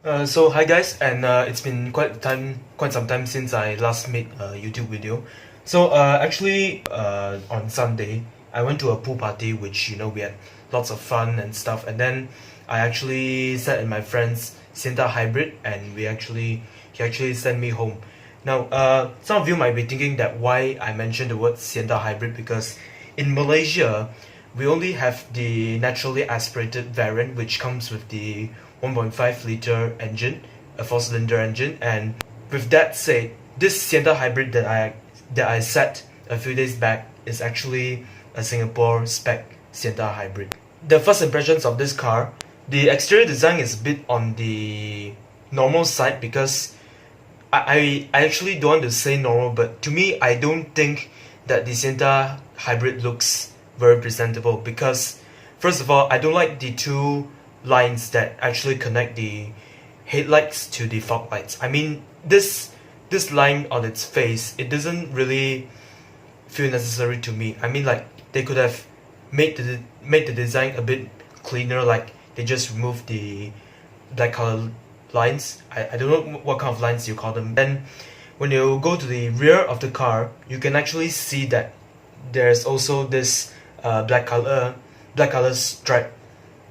So hi guys, and it's been quite some time since I last made a YouTube video. So on Sunday I went to a pool party, which we had lots of fun and stuff, and then I actually sat in my friend's Sienta Hybrid, and he actually sent me home. Now, some of you might be thinking that why I mentioned the word Sienta Hybrid, because in Malaysia we only have the naturally aspirated variant, which comes with the 1.5 liter engine, a 4-cylinder engine. And with that said, this Sienta Hybrid that I set a few days back is actually a Singapore spec Sienta Hybrid. The first impressions of this car, the exterior design is a bit on the normal side, because I actually don't want to say normal, but to me I don't think that the Sienta Hybrid looks very presentable, because first of all, I don't like the two lines that actually connect the headlights to the fog lights. I mean, this line on its face, it doesn't really feel necessary to me. I mean, like, they could have made the design a bit cleaner, like they just removed the black color lines. I don't know what kind of lines you call them. Then when you go to the rear of the car, you can actually see that there's also this black color stripe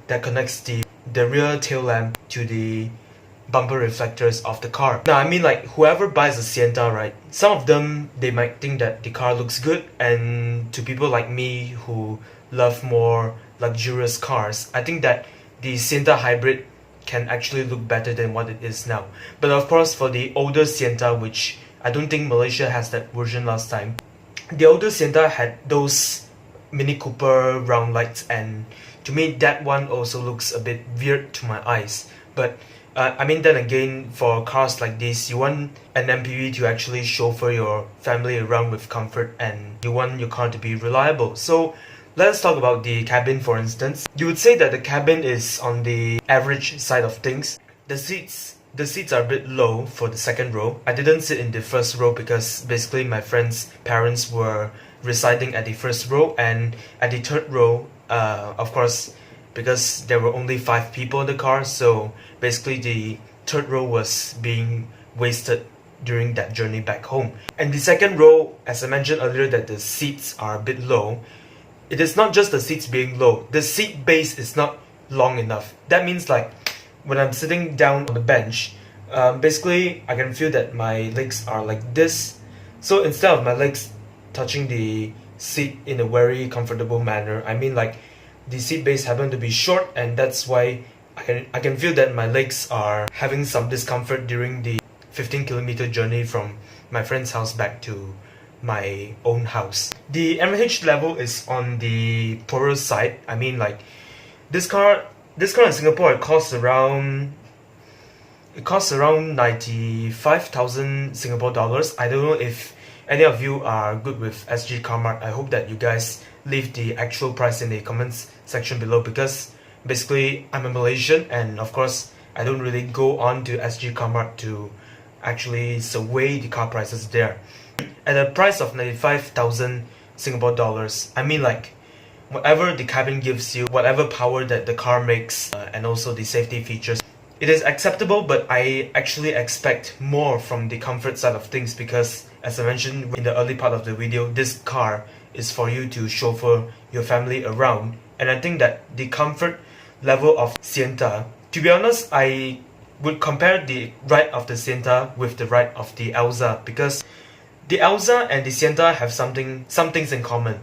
that connects the rear tail lamp to the bumper reflectors of the car. Now, I mean, like, whoever buys a Sienta, right, some of them, they might think that the car looks good, and to people like me who love more luxurious cars, I think that the Sienta Hybrid can actually look better than what it is now. But of course, for the older Sienta, which I don't think Malaysia has that version last time, the older Sienta had those Mini Cooper round lights, and to me that one also looks a bit weird to my eyes. But I mean, then again, for cars like this, you want an MPV to actually chauffeur your family around with comfort, and you want your car to be reliable. So let's talk about the cabin, for instance. You would say that the cabin is on the average side of things. The seats are a bit low for the second row. I didn't sit in the first row because basically my friend's parents were residing at the first row, and at the third row, of course, because there were only 5 people in the car, so basically the third row was being wasted during that journey back home. And the second row, as I mentioned earlier, that the seats are a bit low. It is not just the seats being low, the seat base is not long enough. That means, like, when I'm sitting down on the bench, basically I can feel that my legs are like this. So instead of my legs touching the seat in a very comfortable manner, I mean, like, the seat base happened to be short, and that's why I can feel that my legs are having some discomfort during the 15-kilometer journey from my friend's house back to my own house. The MH level is on the poorer side. I mean, like, this car in Singapore, it costs around 95,000 Singapore dollars. I don't know if any of you are good with SG Carmart. I hope that you guys leave the actual price in the comments section below, because basically I'm a Malaysian, and of course I don't really go on to SG Carmart to actually survey the car prices there. At a price of 95,000 Singapore dollars, I mean, like, whatever the cabin gives you, whatever power that the car makes, and also the safety features, it is acceptable, but I actually expect more from the comfort side of things, because as I mentioned in the early part of the video, this car is for you to chauffeur your family around. And I think that the comfort level of Sienta, to be honest, I would compare the ride of the Sienta with the ride of the Elza, because the Elza and the Sienta have some things in common.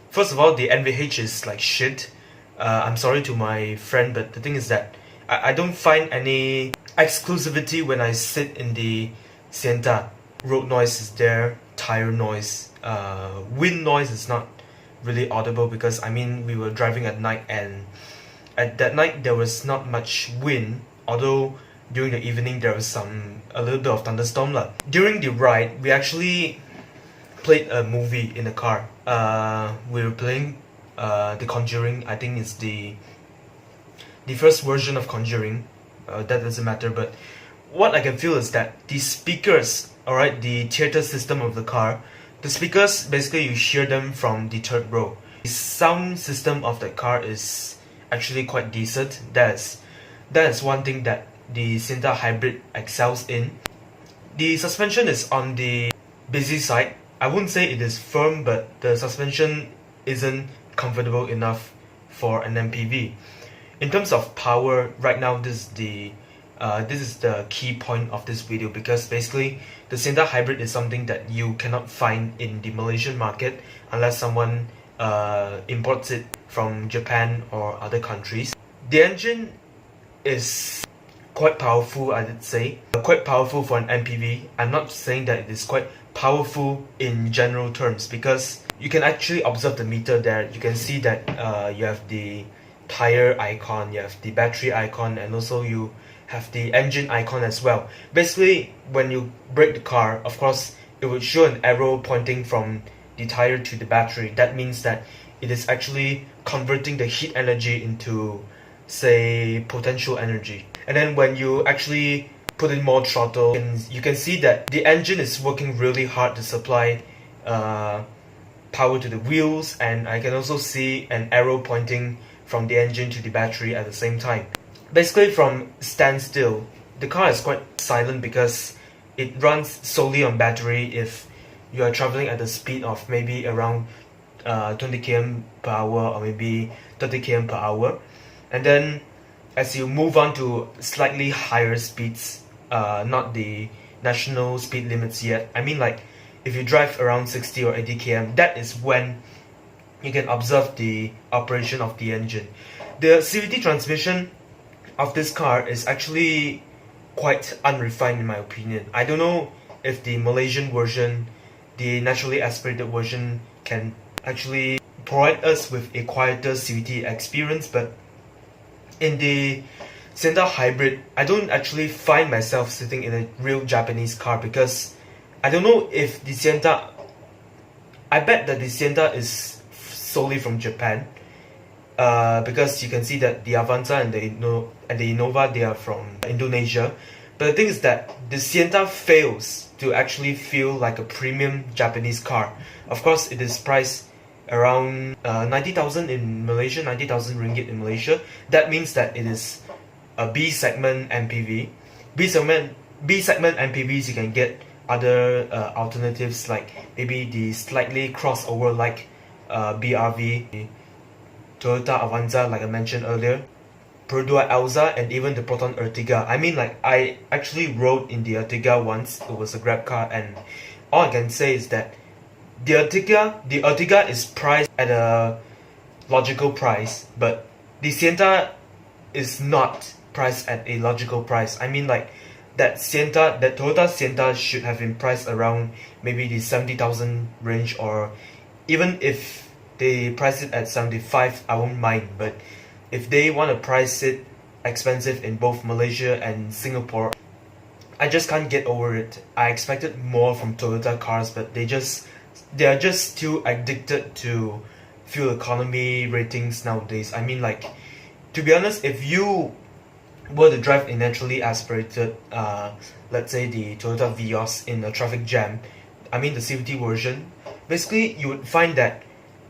First of all, the NVH is like shit. I'm sorry to my friend, but the thing is that I don't find any exclusivity when I sit in the Sienta. Road noise is there, tire noise, wind noise is not really audible, because I mean, we were driving at night, and at that night there was not much wind, although during the evening there was a little bit of thunderstorm lah. During the ride, we actually played a movie in the car. We were playing The Conjuring. I think it's the first version of Conjuring. That doesn't matter, but what I can feel is that the speakers, alright, the theater system of the car, the speakers, basically you hear them from the third row. The sound system of the car is actually quite decent. That is one thing that the Sienta Hybrid excels in. The suspension is on the busy side. I wouldn't say it is firm, but the suspension isn't comfortable enough for an MPV. In terms of power, right now this is the key point of this video, because basically the Sienta Hybrid is something that you cannot find in the Malaysian market unless someone imports it from Japan or other countries. The engine is quite powerful, I would say. Quite powerful for an MPV. I'm not saying that it is quite powerful in general terms, because you can actually observe the meter there. You can see that you have the tire icon, you have the battery icon, and also you have the engine icon as well. Basically, when you brake the car, of course, it would show an arrow pointing from the tire to the battery. That means that it is actually converting the heat energy into, say, potential energy. And then when you actually put in more throttle, you can see that the engine is working really hard to supply power to the wheels, and I can also see an arrow pointing from the engine to the battery at the same time. Basically, from standstill, the car is quite silent because it runs solely on battery. If you are traveling at the speed of maybe around 20 km per hour or maybe 30 km per hour, and then as you move on to slightly higher speeds, not the national speed limits yet, I mean, like if you drive around 60 or 80 km, that is when you can observe the operation of the engine. The CVT transmission of this car is actually quite unrefined in my opinion. I don't know if the Malaysian version, the naturally aspirated version, can actually provide us with a quieter CVT experience, but in the Sienta Hybrid, I don't actually find myself sitting in a real Japanese car, because I don't know if the Sienta, I bet that the Sienta is solely from Japan, because you can see that the Avanza and the Innova, they are from Indonesia. But the thing is that the Sienta fails to actually feel like a premium Japanese car. Of course, it is priced around 90,000 in Malaysia, 90,000 ringgit in Malaysia. That means that it is a B segment MPV. B segment MPVs, you can get other alternatives, like maybe the slightly crossover like BRV, Toyota Avanza, like I mentioned earlier, Perodua Elza, and even the Proton Ertiga. I mean, like, I actually rode in the Ertiga once. It was a Grab car, and all I can say is that the Ertiga is priced at a logical price, but the Sienta is not priced at a logical price. I mean, like, that Toyota Sienta should have been priced around maybe the 70,000 range, or even if they price it at 75, I won't mind. But if they want to price it expensive in both Malaysia and Singapore, I just can't get over it. I expected more from Toyota cars, but they are just too addicted to fuel economy ratings nowadays. I mean, like, to be honest, if you were to drive a naturally aspirated, let's say the Toyota Vios in a traffic jam, I mean the CVT version, basically you would find that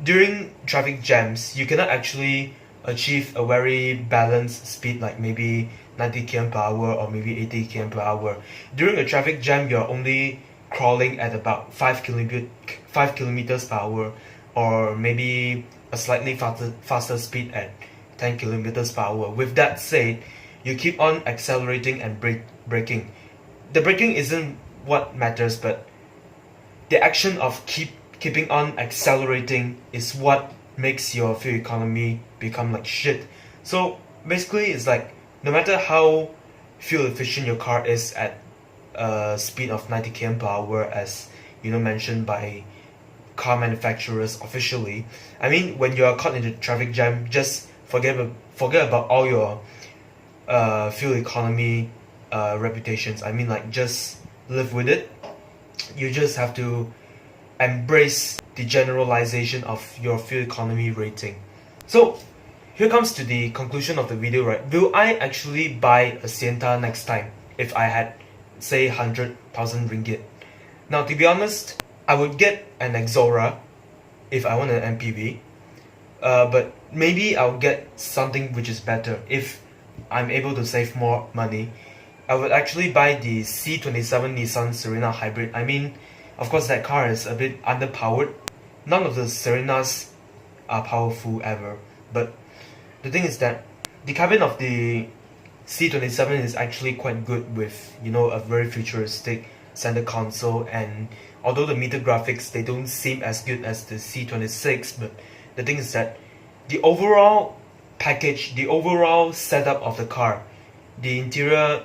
during traffic jams, you cannot actually achieve a very balanced speed, like maybe 90 km per hour or maybe 80 km per hour. During a traffic jam, you're only crawling at about 5 kilometers per hour, or maybe a slightly faster speed at 10 kilometers per hour. With that said, you keep on accelerating and braking. The braking isn't what matters, but the action of keeping on accelerating is what makes your fuel economy become like shit. So basically, it's like, no matter how fuel efficient your car is at a speed of 90 km per hour, as mentioned by car manufacturers officially, I mean, when you are caught in the traffic jam, just forget about all your fuel economy reputations. I mean, like, just live with it. You just have to embrace the generalization of your fuel economy rating. So here comes to the conclusion of the video, right? Will I actually buy a Sienta next time if I had, say, 100,000 ringgit? Now, to be honest, I would get an Exora if I want an MPV, but maybe I'll get something which is better if I'm able to save more money. I would actually buy the C27 Nissan Serena Hybrid. I mean, of course that car is a bit underpowered. None of the Serenas are powerful ever, but the thing is that the cabin of the C27 is actually quite good with, a very futuristic center console, and although the meter graphics, they don't seem as good as the C26, but the thing is that the overall package, the overall setup of the car, the interior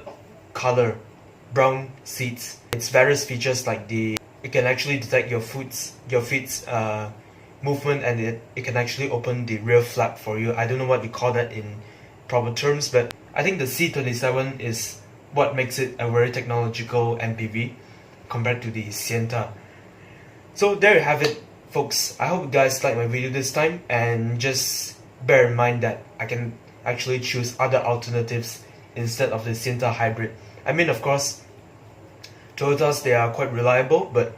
color, brown seats, its various features like it can actually detect your feet's movement, and it can actually open the rear flap for you. I don't know what you call that in proper terms, but I think the C27 is what makes it a very technological MPV compared to the Sienta. So there you have it, folks. I hope you guys like my video this time, and just bear in mind that I can actually choose other alternatives instead of the Sienta Hybrid. I mean, of course, Toyotas, they are quite reliable, but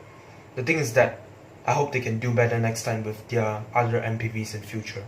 the thing is that I hope they can do better next time with their other MPVs in future.